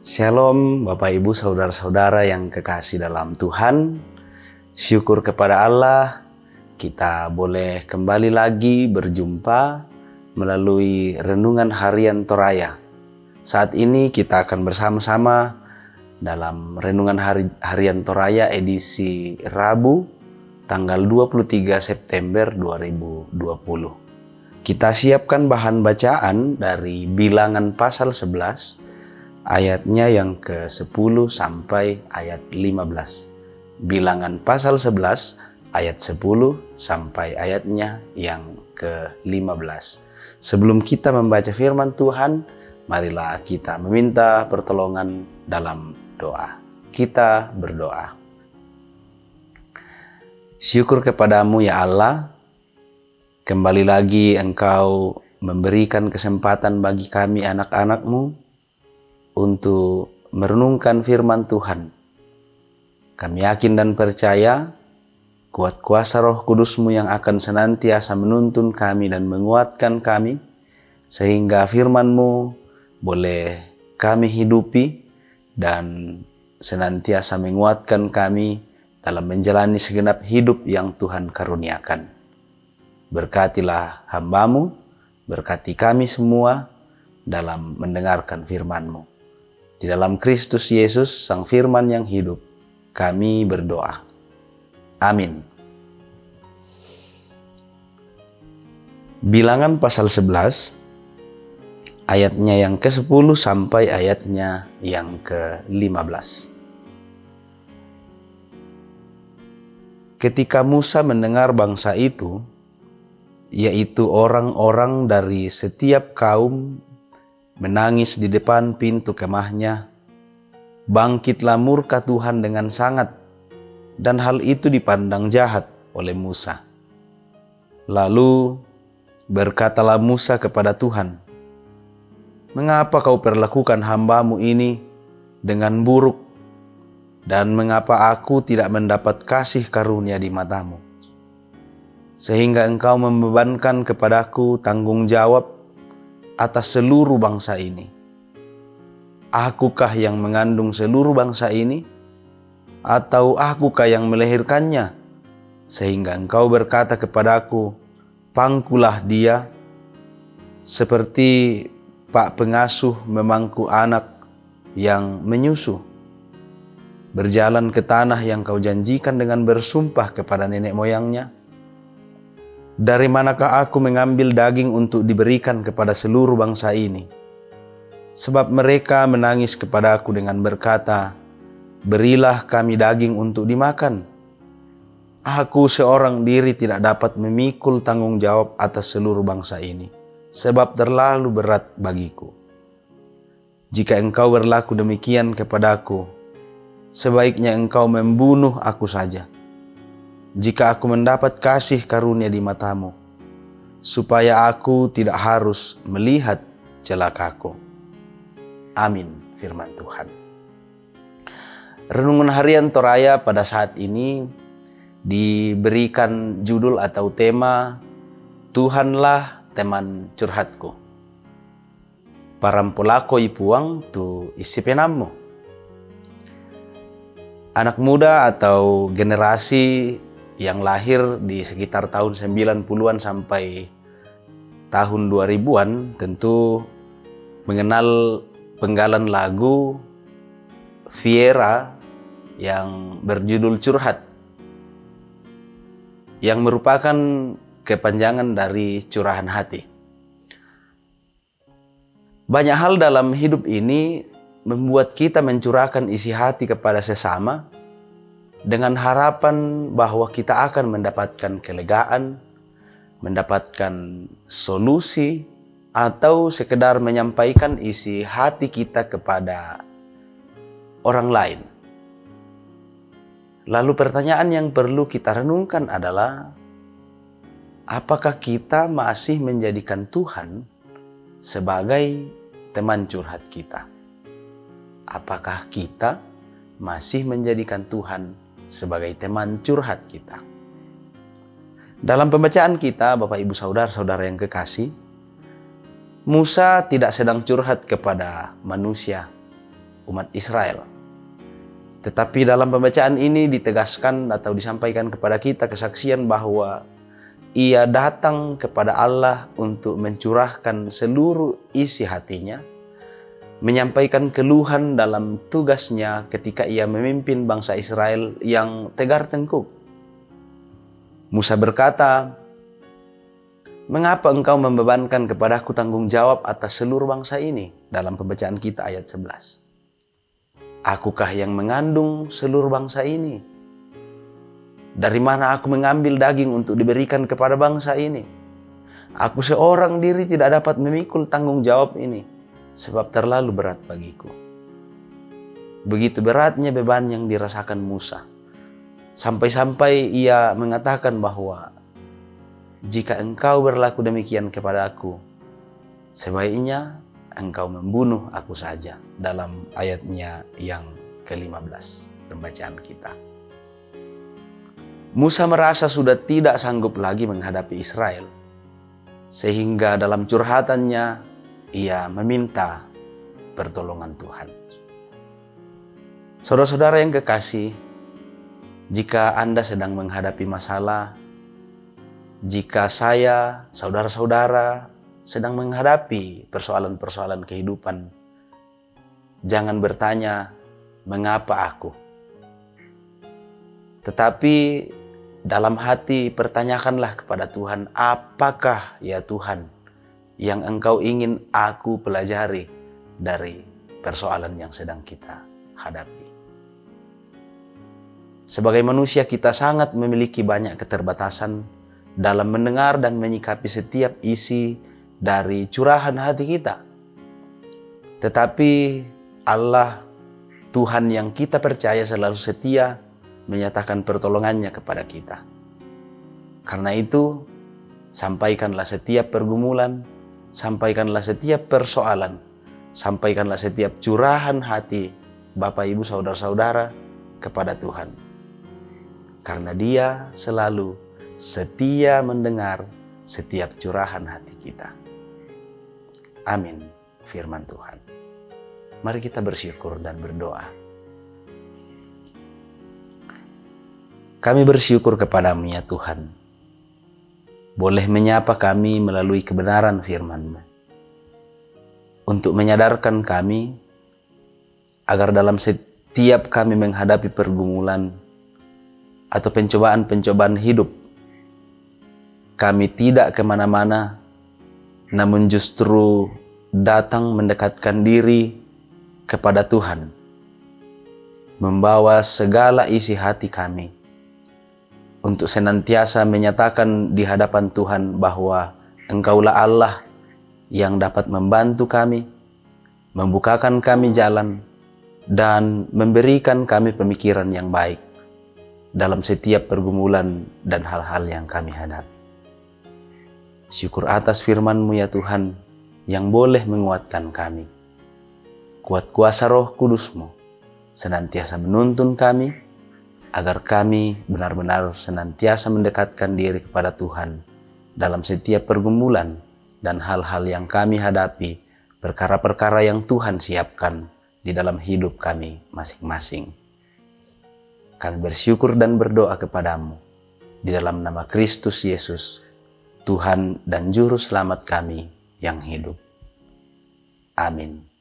Shalom Bapak Ibu Saudara-saudara yang kekasih dalam Tuhan. Syukur kepada Allah kita boleh kembali lagi berjumpa melalui Renungan Harian Toraya. Saat ini kita akan bersama-sama dalam Renungan Harian Toraya edisi Rabu tanggal 23 September 2020. Kita siapkan bahan bacaan dari Bilangan pasal 11 ayatnya yang ke-10 sampai ayat 15. Bilangan pasal 11 ayat 10 sampai ayatnya yang ke-15. Sebelum kita membaca firman Tuhan, marilah kita meminta pertolongan dalam doa. Kita berdoa. Syukur kepadamu ya Allah, kembali lagi Engkau memberikan kesempatan bagi kami anak-anak-Mu untuk merenungkan firman Tuhan. Kami yakin dan percaya kuat kuasa Roh Kudus-Mu yang akan senantiasa menuntun kami dan menguatkan kami, sehingga firman-Mu boleh kami hidupi dan senantiasa menguatkan kami dalam menjalani segenap hidup yang Tuhan karuniakan. Berkatilah hamba-Mu, berkati kami semua dalam mendengarkan firman-Mu. Di dalam Kristus Yesus, Sang Firman yang hidup, kami berdoa. Amin. Bilangan pasal 11, ayatnya yang ke-10 sampai ayatnya yang ke-15. Ketika Musa mendengar bangsa itu, yaitu orang-orang dari setiap kaum, menangis di depan pintu kemahnya, bangkitlah murka Tuhan dengan sangat, dan hal itu dipandang jahat oleh Musa. Lalu berkatalah Musa kepada Tuhan, "Mengapa kau perlakukan hamba-Mu ini dengan buruk, dan mengapa aku tidak mendapat kasih karunia di mata-Mu, sehingga Engkau membebankan kepadaku tanggung jawab atas seluruh bangsa ini? Akukah yang mengandung seluruh bangsa ini? Atau akukah yang melahirkannya? Sehingga Engkau berkata kepadaku, pangkulah dia, seperti pak pengasuh memangku anak yang menyusu. Berjalan ke tanah yang Kau janjikan dengan bersumpah kepada nenek moyangnya. Dari manakah aku mengambil daging untuk diberikan kepada seluruh bangsa ini? Sebab mereka menangis kepadaku dengan berkata, berilah kami daging untuk dimakan. Aku seorang diri tidak dapat memikul tanggung jawab atas seluruh bangsa ini, sebab terlalu berat bagiku. Jika Engkau berlaku demikian kepadaku, sebaiknya Engkau membunuh aku saja, jika aku mendapat kasih karunia di mata-Mu, supaya aku tidak harus melihat celakaku." Amin, firman Tuhan. Renungan Harian Toraya pada saat ini diberikan judul atau tema, Tuhanlah teman curhatku. Parampolako ipuang tu isi penammu. Anak muda atau generasi yang lahir di sekitar tahun 90-an sampai tahun 2000-an tentu mengenal penggalan lagu Viera yang berjudul Curhat, yang merupakan kepanjangan dari curahan hati. Banyak hal dalam hidup ini membuat kita mencurahkan isi hati kepada sesama dengan harapan bahwa kita akan mendapatkan kelegaan, mendapatkan solusi, atau sekedar menyampaikan isi hati kita kepada orang lain. Lalu pertanyaan yang perlu kita renungkan adalah, apakah kita masih menjadikan Tuhan sebagai teman curhat kita? Apakah kita masih menjadikan Tuhan sebagai teman curhat kita? Dalam pembacaan kita, Bapak Ibu Saudara-saudara yang kekasih, Musa tidak sedang curhat kepada manusia, umat Israel. Tetapi dalam pembacaan ini ditegaskan atau disampaikan kepada kita kesaksian bahwa ia datang kepada Allah untuk mencurahkan seluruh isi hatinya, menyampaikan keluhan dalam tugasnya ketika ia memimpin bangsa Israel yang tegar tengkuk. Musa berkata, "Mengapa engkau membebankan kepadaku tanggung jawab atas seluruh bangsa ini?" Dalam pembacaan kita ayat 11. Akukah yang mengandung seluruh bangsa ini? Dari mana aku mengambil daging untuk diberikan kepada bangsa ini? Aku seorang diri tidak dapat memikul tanggung jawab ini, sebab terlalu berat bagiku. Begitu beratnya beban yang dirasakan Musa. Sampai-sampai ia mengatakan bahwa jika engkau berlaku demikian kepada aku, sebaiknya engkau membunuh aku saja, dalam ayatnya yang ke-15 pembacaan kita. Musa merasa sudah tidak sanggup lagi menghadapi Israel, sehingga dalam curhatannya ia meminta pertolongan Tuhan. Saudara-saudara yang kekasih, jika Anda sedang menghadapi masalah, jika saya, saudara-saudara, sedang menghadapi persoalan-persoalan kehidupan, jangan bertanya, "Mengapa aku?" Tetapi dalam hati pertanyakanlah kepada Tuhan, "Apakah ya Tuhan yang Engkau ingin aku pelajari dari persoalan yang sedang kita hadapi?" Sebagai manusia kita sangat memiliki banyak keterbatasan dalam mendengar dan menyikapi setiap isi dari curahan hati kita. Tetapi Allah, Tuhan yang kita percaya selalu setia, menyatakan pertolongannya kepada kita. Karena itu, sampaikanlah setiap pergumulan, sampaikanlah setiap persoalan, sampaikanlah setiap curahan hati Bapak, Ibu, Saudara-saudara kepada Tuhan. Karena Dia selalu setia mendengar setiap curahan hati kita. Amin, firman Tuhan. Mari kita bersyukur dan berdoa. Kami bersyukur kepadamu ya Tuhan, boleh menyapa kami melalui kebenaran firman-Mu, untuk menyadarkan kami agar dalam setiap kami menghadapi pergumulan atau pencobaan-pencobaan hidup, kami tidak kemana-mana, namun justru datang mendekatkan diri kepada Tuhan, membawa segala isi hati kami untuk senantiasa menyatakan di hadapan Tuhan bahwa Engkaulah Allah yang dapat membantu kami, membukakan kami jalan, dan memberikan kami pemikiran yang baik dalam setiap pergumulan dan hal-hal yang kami hadapi. Syukur atas firman-Mu ya Tuhan, yang boleh menguatkan kami. Kuat kuasa Roh Kudus-Mu senantiasa menuntun kami, agar kami benar-benar senantiasa mendekatkan diri kepada Tuhan dalam setiap pergumulan dan hal-hal yang kami hadapi, perkara-perkara yang Tuhan siapkan di dalam hidup kami masing-masing. Kami bersyukur dan berdoa kepadamu di dalam nama Kristus Yesus, Tuhan dan Juru Selamat kami yang hidup. Amin.